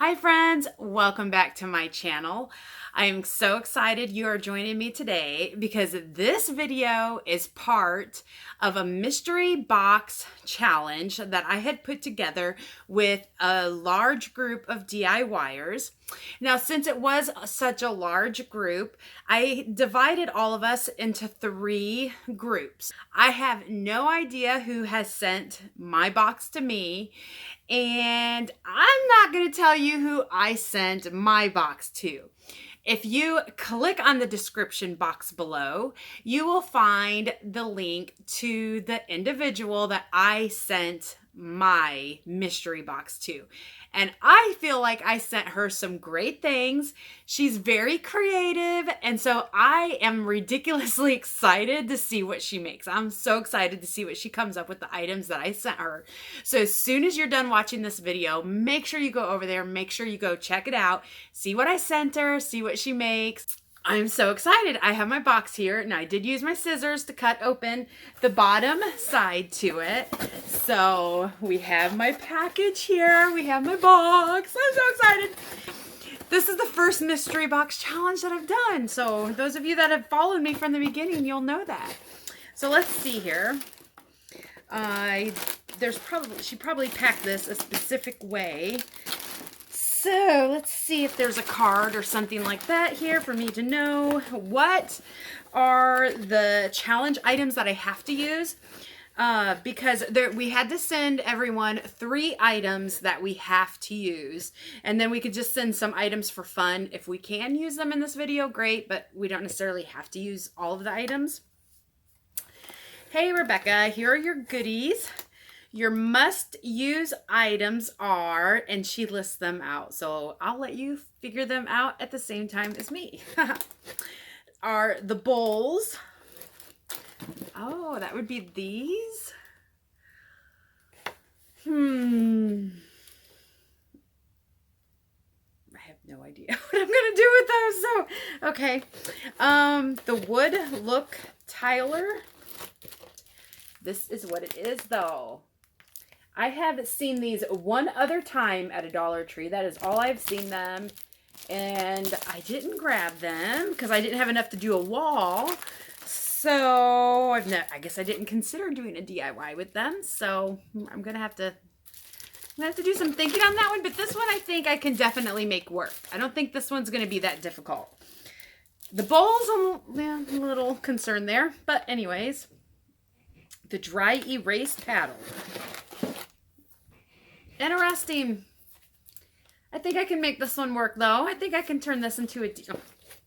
Hi friends, welcome back to my channel. I am so excited you are joining me today because this video is part of a mystery box challenge that I had put together with a large group of DIYers. Now, since it was such a large group, I divided all of us into 3 groups. I have no idea who has sent my box to me, and I'm not going to tell you who I sent my box to. If you click on the description box below, you will find the link to the individual that I sent my mystery box to. And I feel like I sent her some great things. She's very creative, and so I am ridiculously excited to see what she makes. I'm so excited to see what she comes up with, the items that I sent her. So as soon as you're done watching this video, make sure you go over there, make sure you go check it out, see what I sent her, see what she makes. I'm so excited. I have my box here, and I did use my scissors to cut open the bottom side to it. So we have my package here. We have my box. I'm so excited. This is the first mystery box challenge that I've done. So those of you that have followed me from the beginning, you'll know that. So let's see here. She probably packed this a specific way. So let's see if there's a card or something like that here for me to know what are the challenge items that I have to use. Because we had to send everyone 3 items that we have to use. And then we could just send some items for fun. If we can use them in this video, great, but we don't necessarily have to use all of the items. Hey, Rebecca, here are your goodies. Your must-use items are, and she lists them out, so I'll let you figure them out at the same time as me. Are the bowls. Oh, that would be these. I have no idea what I'm gonna do with those. So, okay. The wood look tiler. This is what it is, though. I have seen these one other time at a Dollar Tree. That is all I've seen them. And I didn't grab them because I didn't have enough to do a wall. So I guess I didn't consider doing a DIY with them. So I'm going to have to do some thinking on that one. But this one I think I can definitely make work. I don't think this one's going to be that difficult. The bowls, I'm a little concerned there. But anyways, the dry erase paddle. Interesting. I think I can make this one work, though. I think I can turn this into a... Oh,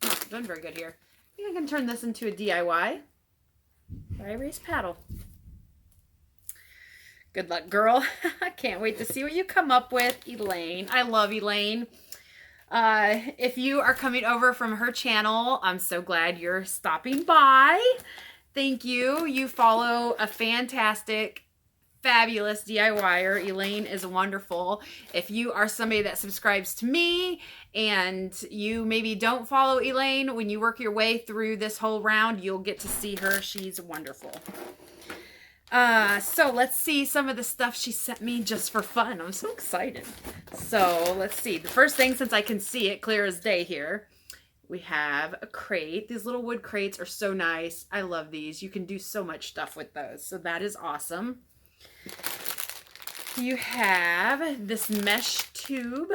not doing very good here. I think I can turn this into a DIY. Dry erase paddle. Good luck, girl. I can't wait to see what you come up with, Elaine. I love Elaine. If you are coming over from her channel, I'm so glad you're stopping by. Thank you. You follow a fantastic, fabulous DIYer. Elaine is wonderful. If you are somebody that subscribes to me and you maybe don't follow Elaine, when you work your way through this whole round, you'll get to see her. She's wonderful. So let's see some of the stuff she sent me just for fun. I'm so excited. So let's see. The first thing, since I can see it clear as day here, we have a crate. These little wood crates are so nice. I love these. You can do so much stuff with those. So that is awesome. You have this mesh tube.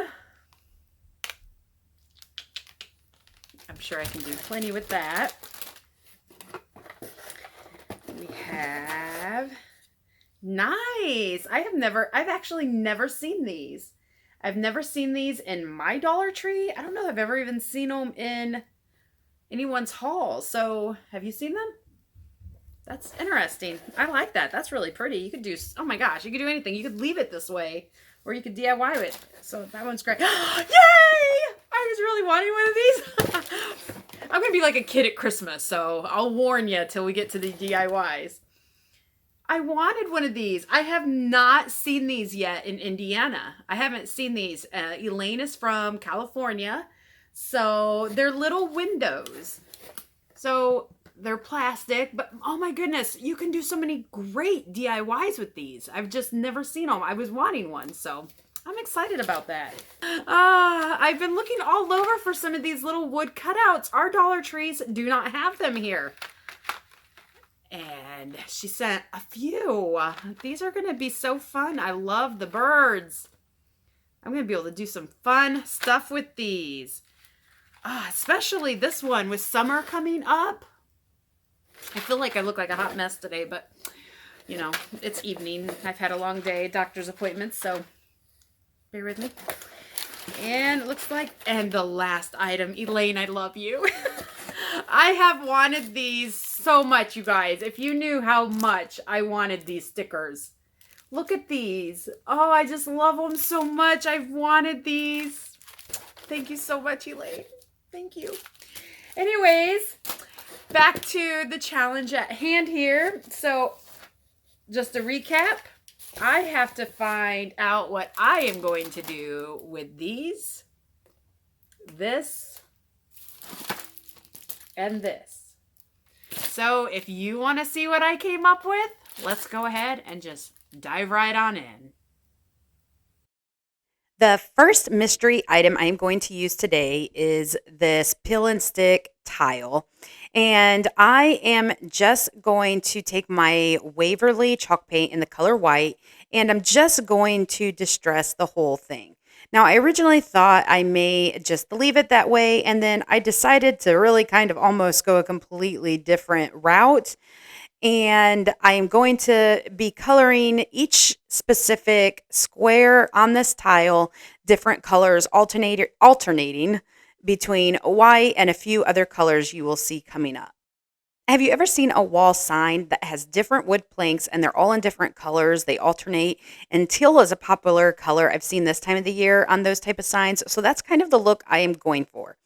I'm sure I can do plenty with that. We have, nice. I've actually never seen these. I've never seen these in my Dollar Tree. I don't know if I've ever even seen them in anyone's haul. So have you seen them? That's interesting. I like that. That's really pretty. You could do, oh my gosh, you could do anything. You could leave it this way, or you could DIY it. So that one's great. Yay! I was really wanting one of these. I'm going to be like a kid at Christmas, so I'll warn you till we get to the DIYs. I wanted one of these. I have not seen these yet in Indiana. I haven't seen these. Elaine is from California, so they're little windows. So they're plastic, but oh my goodness, you can do so many great DIYs with these. I've just never seen them. I was wanting one, so I'm excited about that. I've been looking all over for some of these little wood cutouts. Our Dollar Trees do not have them here. And she sent a few. These are going to be so fun. I love the birds. I'm going to be able to do some fun stuff with these. Especially this one with summer coming up. I feel like I look like a hot mess today, but you know, it's evening. I've had a long day, doctor's appointments, so bear with me. And it looks like, and the last item, Elaine, I love you. I have wanted these so much, you guys. If you knew how much I wanted these stickers. Look at these. Oh, I just love them so much. I've wanted these. Thank you so much, Elaine. Thank you. Anyways, back to the challenge at hand here. So, just to recap, I have to find out what I am going to do with these, this, and this. So if you want to see what I came up with, let's go ahead and just dive right on in. The first mystery item I am going to use today is this peel and stick tile. And I am just going to take my Waverly chalk paint in the color white, and I'm just going to distress the whole thing. Now, I originally thought I may just leave it that way, and then I decided to really kind of almost go a completely different route. And I am going to be coloring each specific square on this tile different colors, alternating between white and a few other colors you will see coming up. Have you ever seen a wall sign that has different wood planks and they're all in different colors? They alternate, and teal is a popular color I've seen this time of the year on those type of signs. So that's kind of the look I am going for.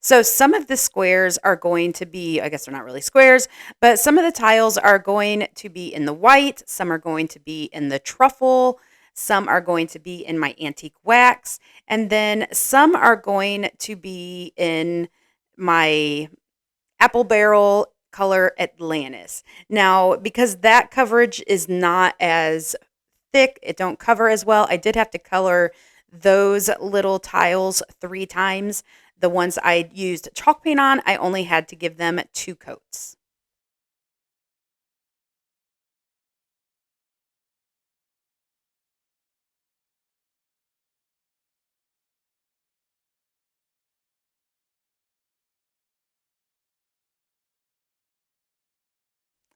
So some of the squares are going to be, I guess they're not really squares, but some of the tiles are going to be in the white, some are going to be in the truffle, some are going to be in my antique wax, and then some are going to be in my apple barrel color Atlantis. Now, because that coverage is not as thick, it don't cover as well, I did have to color those little tiles 3 times. The ones I used chalk paint on, I only had to give them 2 coats.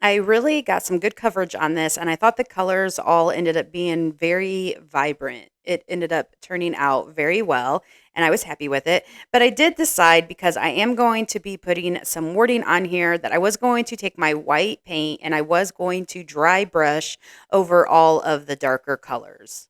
I really got some good coverage on this, and I thought the colors all ended up being very vibrant. It ended up turning out very well, and I was happy with it. But I did decide, because I am going to be putting some wording on here, that I was going to take my white paint and I was going to dry brush over all of the darker colors.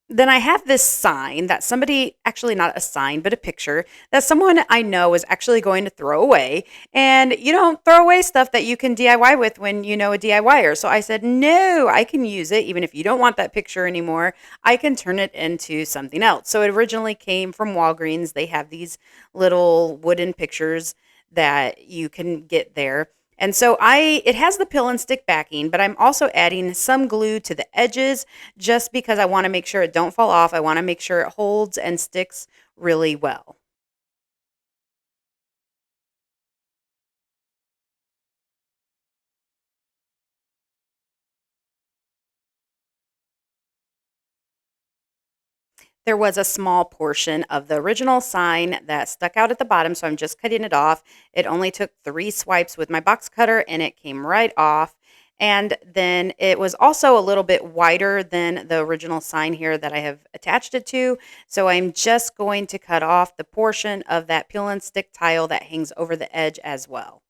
Then I have this sign that somebody, actually not a sign, but a picture that someone I know is actually going to throw away. And you don't throw away stuff that you can DIY with when you know a DIYer. So I said, no, I can use it. Even if you don't want that picture anymore, I can turn it into something else. So it originally came from Walgreens. They have these little wooden pictures that you can get there. And so it has the pill and stick backing, but I'm also adding some glue to the edges just because I want to make sure it don't fall off. I want to make sure it holds and sticks really well. There was a small portion of the original sign that stuck out at the bottom, so I'm just cutting it off. It only took 3 swipes with my box cutter, and it came right off. And then it was also a little bit wider than the original sign here that I have attached it to. So I'm just going to cut off the portion of that peel and stick tile that hangs over the edge as well.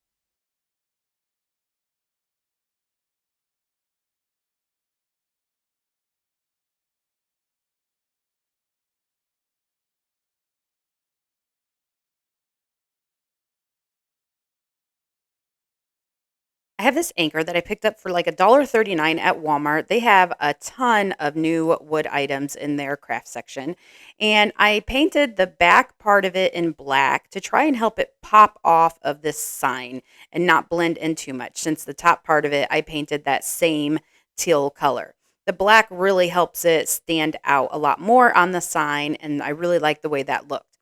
I have this anchor that I picked up for like $1.39 at Walmart. They have a ton of new wood items in their craft section. And I painted the back part of it in black to try and help it pop off of this sign and not blend in too much, since the top part of it I painted that same teal color. The black really helps it stand out a lot more on the sign, and I really like the way that looked.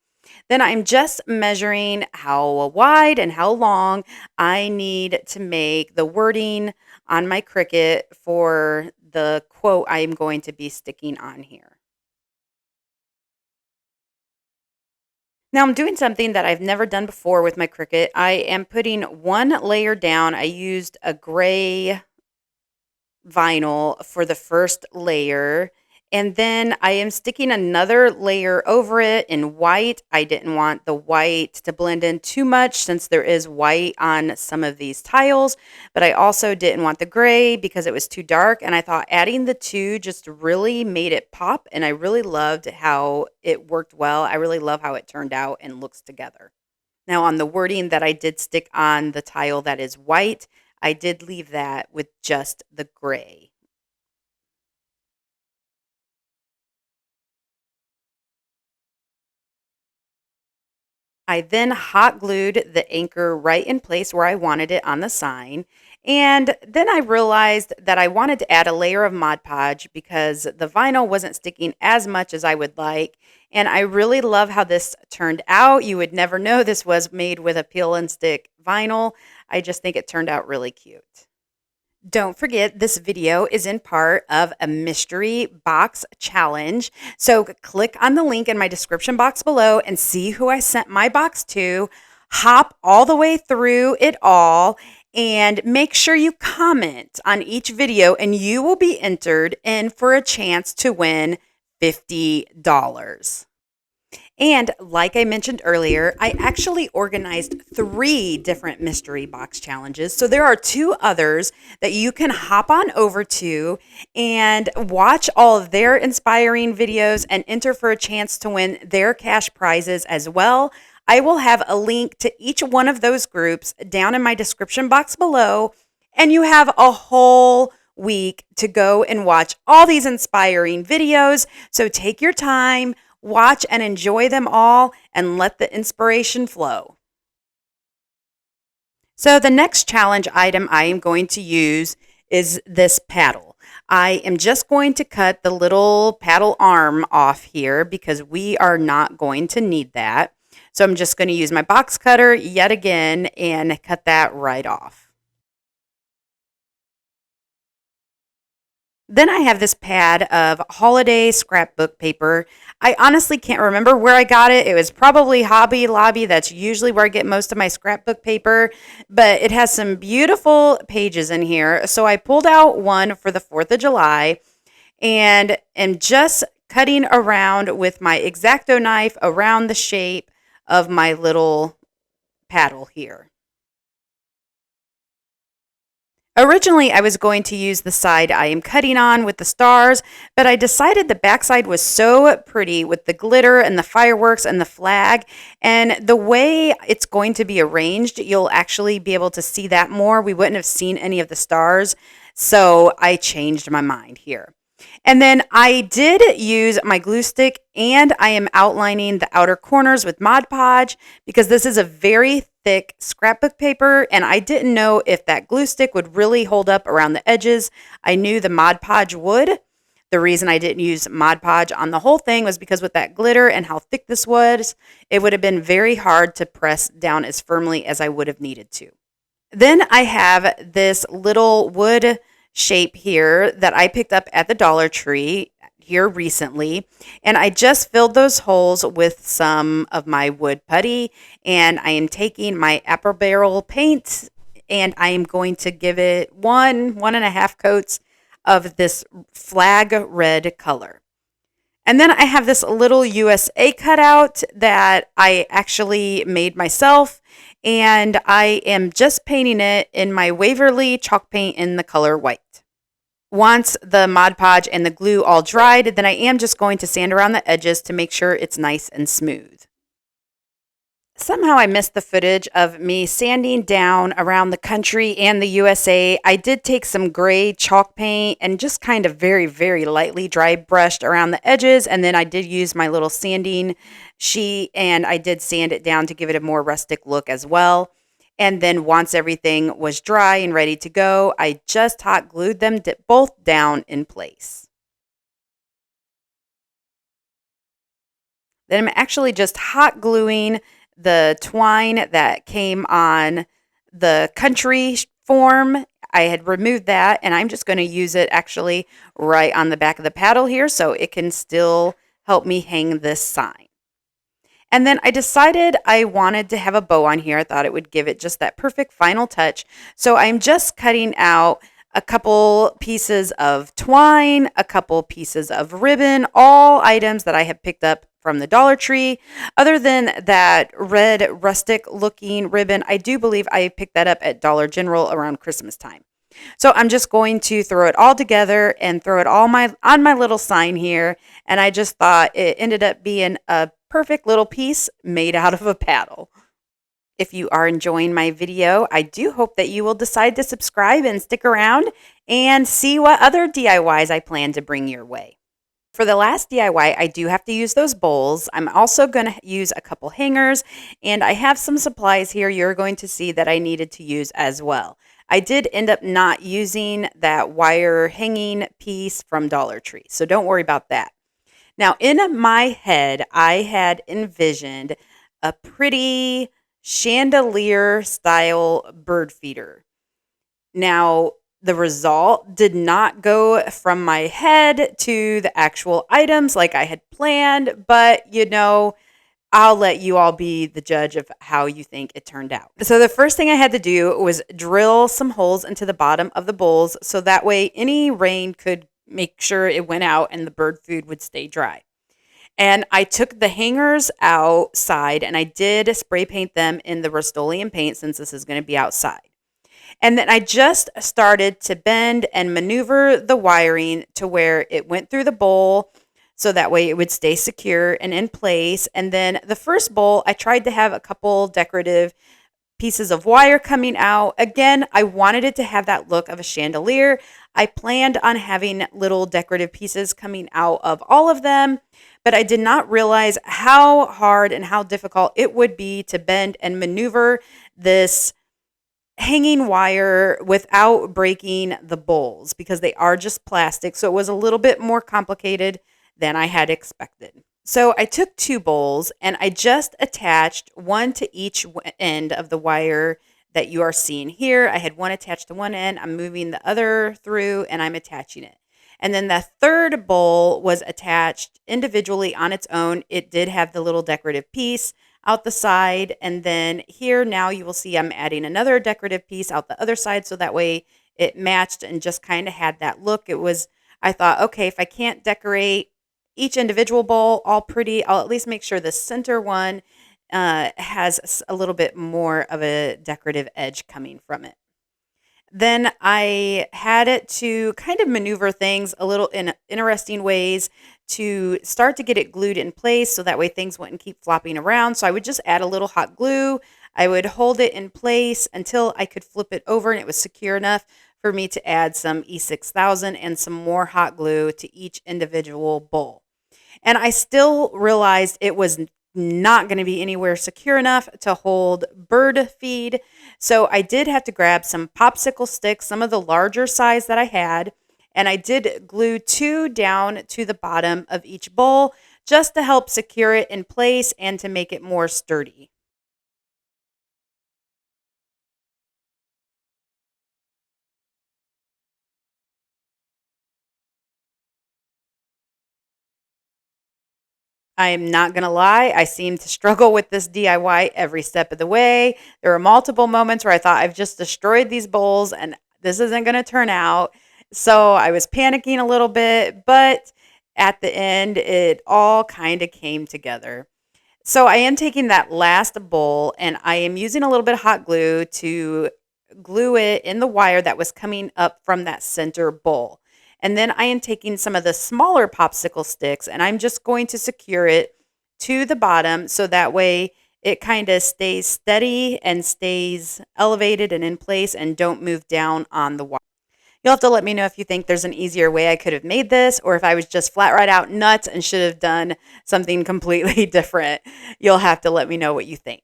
Then I'm just measuring how wide and how long I need to make the wording on my Cricut for the quote I'm going to be sticking on here. Now I'm doing something that I've never done before with my Cricut. I am putting one layer down. I used a gray vinyl for the first layer. And then I am sticking another layer over it in white. I didn't want the white to blend in too much since there is white on some of these tiles, but I also didn't want the gray because it was too dark. And I thought adding the two just really made it pop. And I really loved how it worked well. I really love how it turned out and looks together. Now, on the wording that I did stick on the tile that is white, I did leave that with just the gray. I then hot glued the anchor right in place where I wanted it on the sign. And then I realized that I wanted to add a layer of Mod Podge because the vinyl wasn't sticking as much as I would like. And I really love how this turned out. You would never know this was made with a peel and stick vinyl. I just think it turned out really cute. Don't forget, this video is in part of a mystery box challenge. So click on the link in my description box below and see who I sent my box to. Hop all the way through it all and make sure you comment on each video and you will be entered in for a chance to win $50. And like I mentioned earlier, I actually organized 3 different mystery box challenges. So there are 2 others that you can hop on over to and watch all of their inspiring videos and enter for a chance to win their cash prizes as well. I will have a link to each one of those groups down in my description box below. And you have a whole week to go and watch all these inspiring videos. So take your time. Watch and enjoy them all and let the inspiration flow. So the next challenge item I am going to use is this paddle. I am just going to cut the little paddle arm off here because we are not going to need that. So I'm just going to use my box cutter yet again and cut that right off. Then I have this pad of holiday scrapbook paper. I honestly can't remember where I got it. It was probably Hobby Lobby. That's usually where I get most of my scrapbook paper, but it has some beautiful pages in here. So I pulled out one for the 4th of July and am just cutting around with my X-Acto knife around the shape of my little paddle here. Originally, I was going to use the side I am cutting on with the stars, but I decided the backside was so pretty with the glitter and the fireworks and the flag. And the way it's going to be arranged, you'll actually be able to see that more. We wouldn't have seen any of the stars, so I changed my mind here. And then I did use my glue stick and I am outlining the outer corners with Mod Podge because this is a very thick scrapbook paper and I didn't know if that glue stick would really hold up around the edges. I knew the Mod Podge would. The reason I didn't use Mod Podge on the whole thing was because with that glitter and how thick this was, it would have been very hard to press down as firmly as I would have needed to. Then I have this little wood shape here that I picked up at the Dollar Tree here recently. And I just filled those holes with some of my wood putty. And I am taking my apple barrel paint and I am going to give it 1.5 coats of this flag red color. And then I have this little USA cutout that I actually made myself. And I am just painting it in my Waverly chalk paint in the color white. Once the Mod Podge and the glue all dried, then I am just going to sand around the edges to make sure it's nice and smooth. Somehow I missed the footage of me sanding down around the country and the USA. I did take some gray chalk paint and just kind of very, very lightly dry brushed around the edges. And then I did use my little sanding sheet and I did sand it down to give it a more rustic look as well. And then once everything was dry and ready to go, I just hot glued them both down in place. Then I'm actually just hot gluing the twine that came on the country form. I had removed that, and I'm just going to use it actually right on the back of the paddle here so it can still help me hang this sign. And then I decided I wanted to have a bow on here. I thought it would give it just that perfect final touch. So I'm just cutting out a couple pieces of twine, a couple pieces of ribbon, all items that I have picked up from the Dollar Tree. Other than that red rustic looking ribbon, I do believe I picked that up at Dollar General around Christmas time. So I'm just going to throw it all together and throw it all on my little sign here. And I just thought it ended up being a perfect little piece made out of a paddle. If you are enjoying my video, I do hope that you will decide to subscribe and stick around and see what other DIYs I plan to bring your way. For the last DIY, I do have to use those bowls. I'm also going to use a couple hangers, and I have some supplies here you're going to see that I needed to use as well. I did end up not using that wire hanging piece from Dollar Tree, so don't worry about that. Now, in my head, I had envisioned a pretty chandelier style bird feeder. Now, the result did not go from my head to the actual items like I had planned, but I'll let you all be the judge of how you think it turned out. So the first thing I had to do was drill some holes into the bottom of the bowls so that way any rain could make sure it went out and the bird food would stay dry. And I took the hangers outside and I did spray paint them in the Rust-Oleum paint since this is going to be outside. And then I just started to bend and maneuver the wiring to where it went through the bowl so that way it would stay secure and in place. And then the first bowl, I tried to have a couple decorative pieces of wire coming out. Again, I wanted it to have that look of a chandelier. I planned on having little decorative pieces coming out of all of them, but I did not realize how hard and how difficult it would be to bend and maneuver this hanging wire without breaking the bowls because they are just plastic. So it was a little bit more complicated than I had expected. So I took two bowls and I just attached one to each end of the wire that you are seeing here. I had one attached to one end. I'm moving the other through and I'm attaching it. And then the third bowl was attached individually on its own. It did have the little decorative piece out the side. And then here now you will see I'm adding another decorative piece out the other side so that way it matched and just kind of had that look. I thought, okay, if I can't decorate each individual bowl all pretty, I'll at least make sure the center one has a little bit more of a decorative edge coming from it. Then I had it to kind of maneuver things a little in interesting ways to start to get it glued in place so that way things wouldn't keep flopping around. So I would just add a little hot glue. I would hold it in place until I could flip it over and it was secure enough for me to add some E6000 and some more hot glue to each individual bowl. And I still realized it was not going to be anywhere secure enough to hold bird feed. So I did have to grab some popsicle sticks, some of the larger size that I had, and I did glue 2 down to the bottom of each bowl just to help secure it in place and to make it more sturdy. I am not going to lie, I seem to struggle with this DIY every step of the way. There were multiple moments where I thought I've just destroyed these bowls and this isn't going to turn out. So I was panicking a little bit, but at the end, it all kind of came together. So I am taking that last bowl and I am using a little bit of hot glue to glue it in the wire that was coming up from that center bowl. And then I am taking some of the smaller popsicle sticks and I'm just going to secure it to the bottom so that way it kind of stays steady and stays elevated and in place and don't move down on the wire. You'll have to let me know if you think there's an easier way I could have made this or if I was just flat right out nuts and should have done something completely different. You'll have to let me know what you think.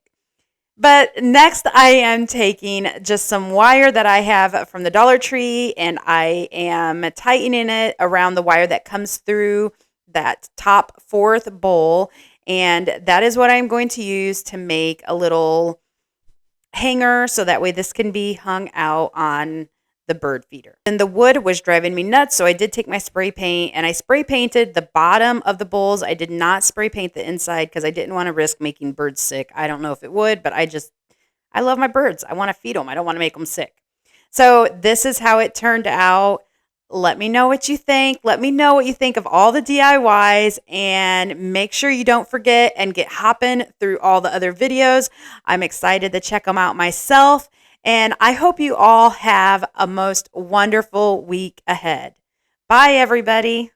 But next, I am taking just some wire that I have from the Dollar Tree, and I am tightening it around the wire that comes through that top fourth bowl. And that is what I'm going to use to make a little hanger, so that way this can be hung out on the bird feeder. And the wood was driving me nuts, so I did take my spray paint and I spray painted the bottom of the bowls. I did not spray paint the inside because I didn't want to risk making birds sick. I don't know if it would, but I love my birds. I want to feed them. I don't want to make them sick. So this is how it turned out. Let me know what you think. Let me know what you think of all the DIYs, and make sure you don't forget and get hopping through all the other videos. I'm excited to check them out myself, and I hope you all have a most wonderful week ahead. Bye, everybody.